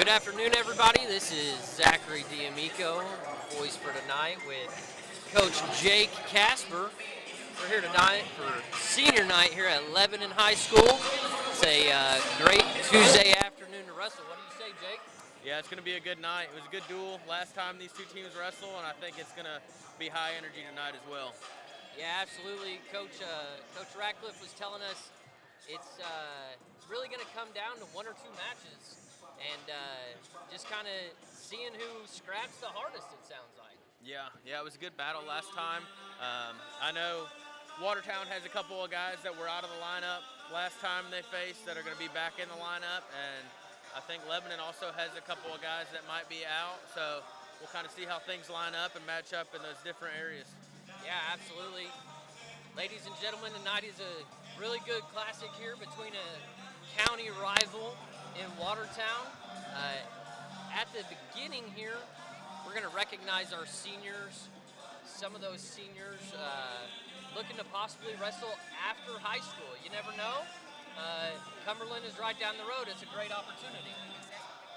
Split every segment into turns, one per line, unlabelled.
Good afternoon, everybody. This is Zachary D'Amico, voice for tonight with Coach Jake Casper. We're here tonight for senior night here at Lebanon High School. It's a great Tuesday afternoon to wrestle. What do you say, Jake?
Yeah, it's going to be a good night. It was a good duel last time these two teams wrestle, and I think it's going to be high energy tonight as well.
Yeah, absolutely. Coach Ratcliffe was telling us it's really going to come down to one or two matches, and just kind of seeing who scraps the hardest. It sounds like.
Yeah, it was a good battle last time. I know Watertown has a couple of guys that were out of the lineup last time they faced that are going to be back in the lineup, and I think Lebanon also has a couple of guys that might be out, so we'll kind of see how things line up and match up in those different areas.
Yeah, absolutely. Ladies and gentlemen, tonight is a really good classic here between a county rival in Watertown. At the beginning here, we're going to recognize our seniors. Some of those seniors looking to possibly wrestle after high school. You never know. Cumberland is right down the road. It's a great opportunity.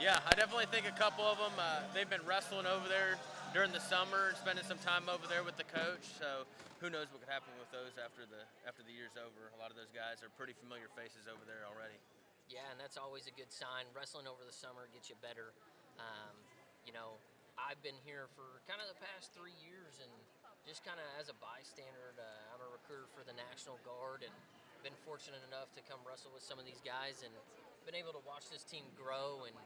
Yeah, I definitely think a couple of them, they've been wrestling over there during the summer and spending some time over there with the coach. So who knows what could happen with those after the year's over. A lot of those guys are pretty familiar faces over there already.
Yeah, and that's always a good sign. Wrestling over the summer gets you better. Um, I've been here for kind of the past 3 years, and just kind of as a bystander, I'm a recruiter for the National Guard, and been fortunate enough to come wrestle with some of these guys, and been able to watch this team grow and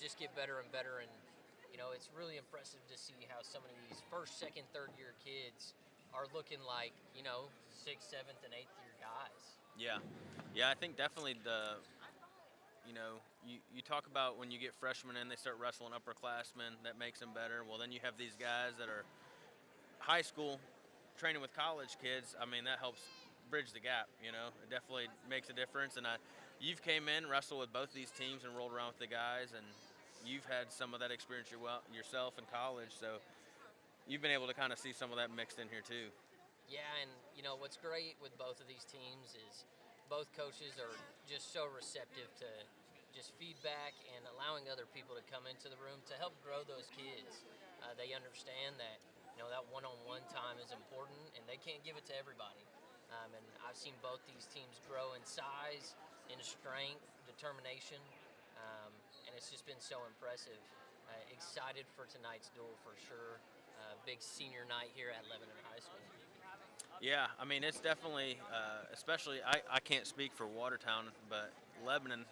just get better and better. And it's really impressive to see how some of these first, second, third year kids are looking like sixth, seventh, and eighth year guys.
Yeah, I think definitely you talk about when you get freshmen in, they start wrestling upperclassmen, that makes them better. Well, then you have these guys that are high school training with college kids. I mean, that helps bridge the gap, It definitely makes a difference. And you've came in, wrestled with both these teams and rolled around with the guys, and you've had some of that experience yourself in college, so you've been able to kind of see some of that mixed in here too.
Yeah, and what's great with both of these teams is both coaches are just so receptive to just feedback and allowing other people to come into the room to help grow those kids. They understand that that one-on-one time is important, and they can't give it to everybody. And I've seen both these teams grow in size, in strength, determination, and it's just been so impressive. Excited for tonight's duel for sure. Big senior night here at Lebanon High School.
Yeah, I mean, it's definitely, especially, I can't speak for Watertown, but Lebanon,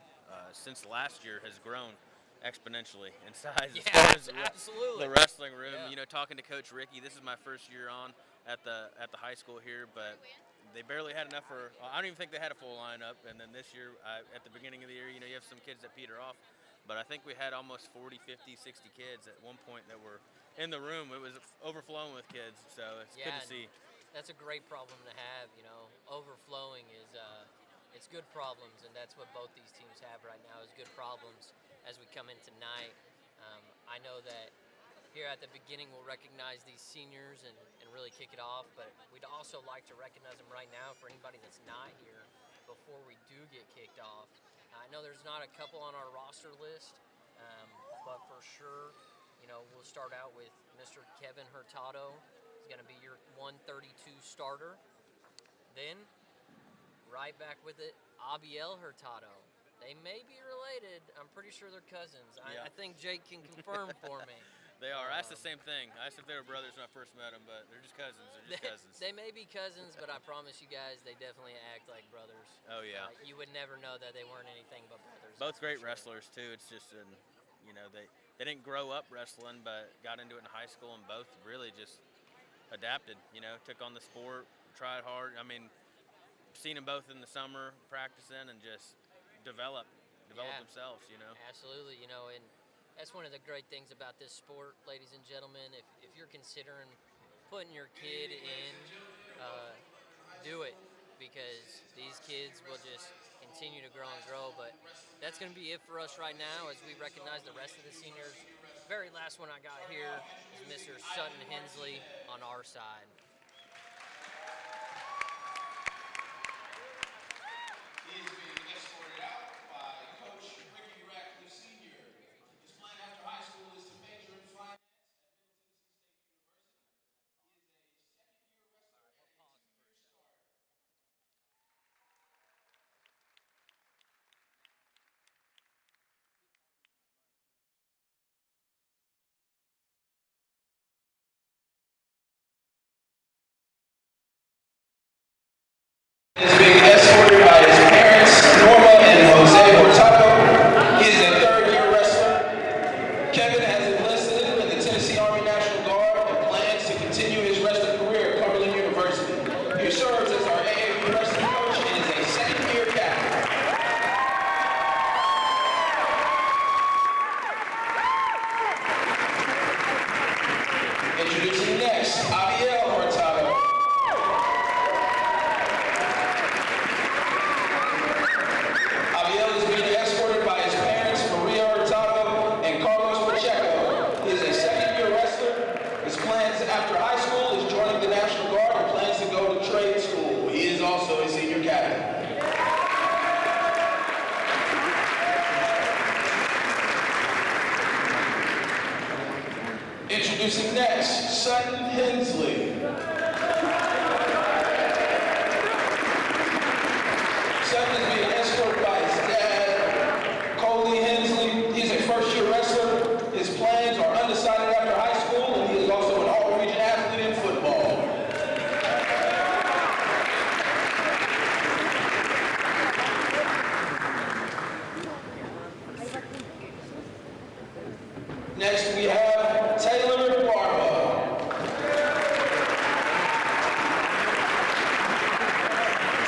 since last year, has grown exponentially in size as far as
absolutely.
the wrestling room.
Yeah.
Talking to Coach Ricky, this is my first year on at the high school here, but they barely had enough for. I don't even think they had a full lineup. And then this year, at the beginning of the year, you have some kids that peter off, but I think we had almost 40, 50, 60 kids at one point that were in the room. It was overflowing with kids, so it's good to see.
That's a great problem to have. Overflowing is it's good problems, and that's what both these teams have right now is good problems as we come in tonight. I know that here at the beginning we'll recognize these seniors and really kick it off, but we'd also like to recognize them right now for anybody that's not here before we do get kicked off. I know there's not a couple on our roster list, but for sure, we'll start out with Mr. Kevin Hurtado. He's going to be your 132 starter. Then, right back with it, Abiel Hurtado. They may be related. I'm pretty sure they're cousins.
Yeah.
I think Jake can confirm for me.
They are. I asked the same thing. I asked if they were brothers when I first met them, but they're just cousins. They're just cousins.
They may be cousins, but I promise you guys, they definitely act like brothers.
Oh, yeah.
You would never know that they weren't anything but brothers.
Both great wrestlers, too. It's just, they didn't grow up wrestling, but got into it in high school, and both really just adapted, took on the sport, tried hard. I mean, seen them both in the summer practicing and just develop themselves,
Absolutely, and that's one of the great things about this sport, ladies and gentlemen. If you're considering putting your kid in, do it, because these kids will just continue to grow and grow. But that's going to be it for us right now as we recognize the rest of the seniors. Very last one I got here is Mr. Sutton Hensley on our side.
Is being escorted by his parents, Norma and Jose Hurtado. He is a third-year wrestler. Kevin has enlisted in the Tennessee Army National Guard and plans to continue his wrestling career at Cumberland University. He serves as our AAU wrestling coach and is a second-year captain. Introducing next, Abiel Hurtado. Abiel is being escorted by his parents, Maria Hurtado and Carlos Pacheco. He is a second-year wrestler. His plans after high school is joining the National Guard and plans to go to trade school. He is also a senior captain. Introducing next, Sutton Hensley. Sutton is being escorted by his dad, Coley Hensley. He's a first-year wrestler. His plans are undecided after high school, and he is also an all-region athlete in football. Next, we have Taylor Barba.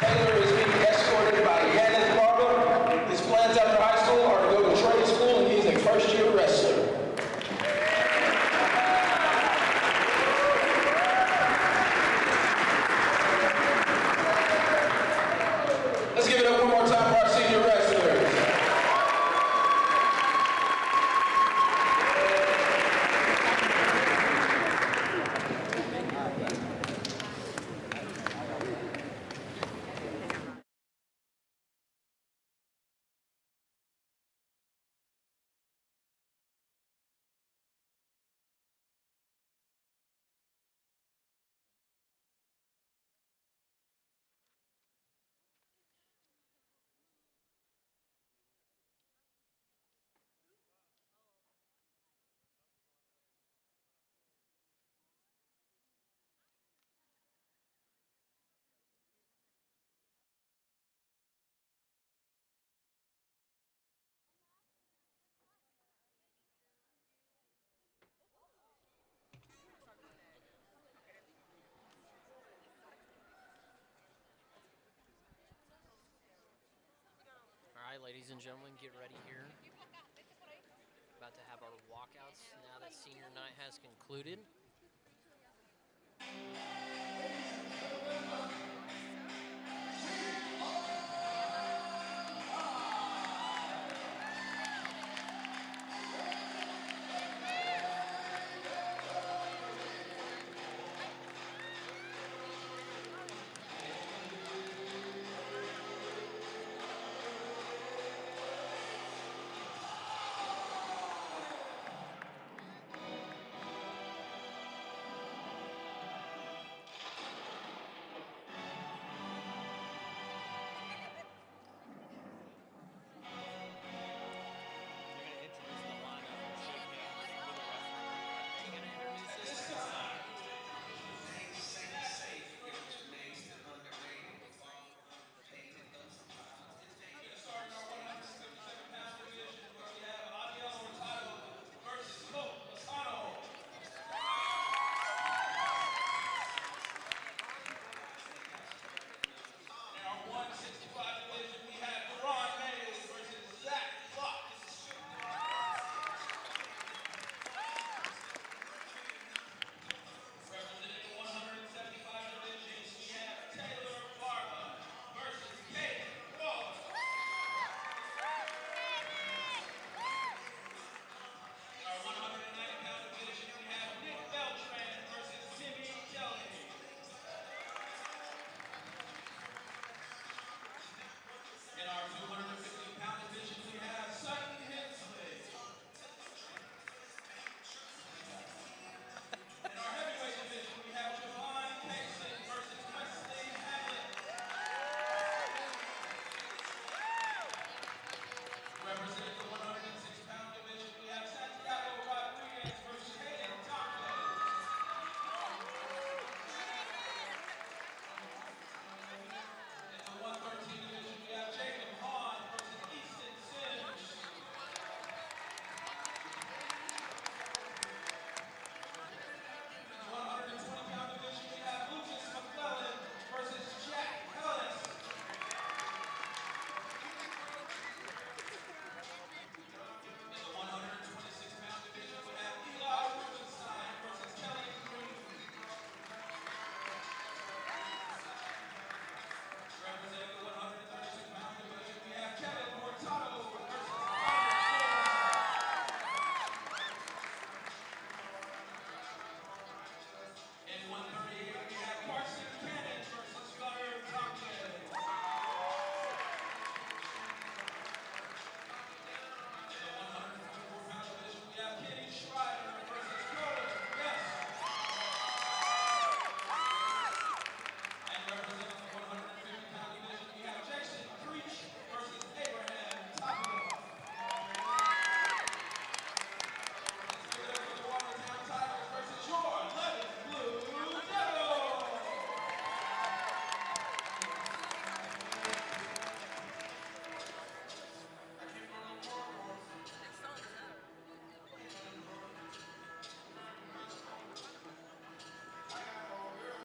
Taylor is being escorted by Yanis Barba. His plans after high school are to go to trade school, and he's a first-year wrestler. Let's give it up one more time for our senior wrestlers.
All right, ladies and gentlemen, get ready here. About to have our walkouts now that senior night has concluded.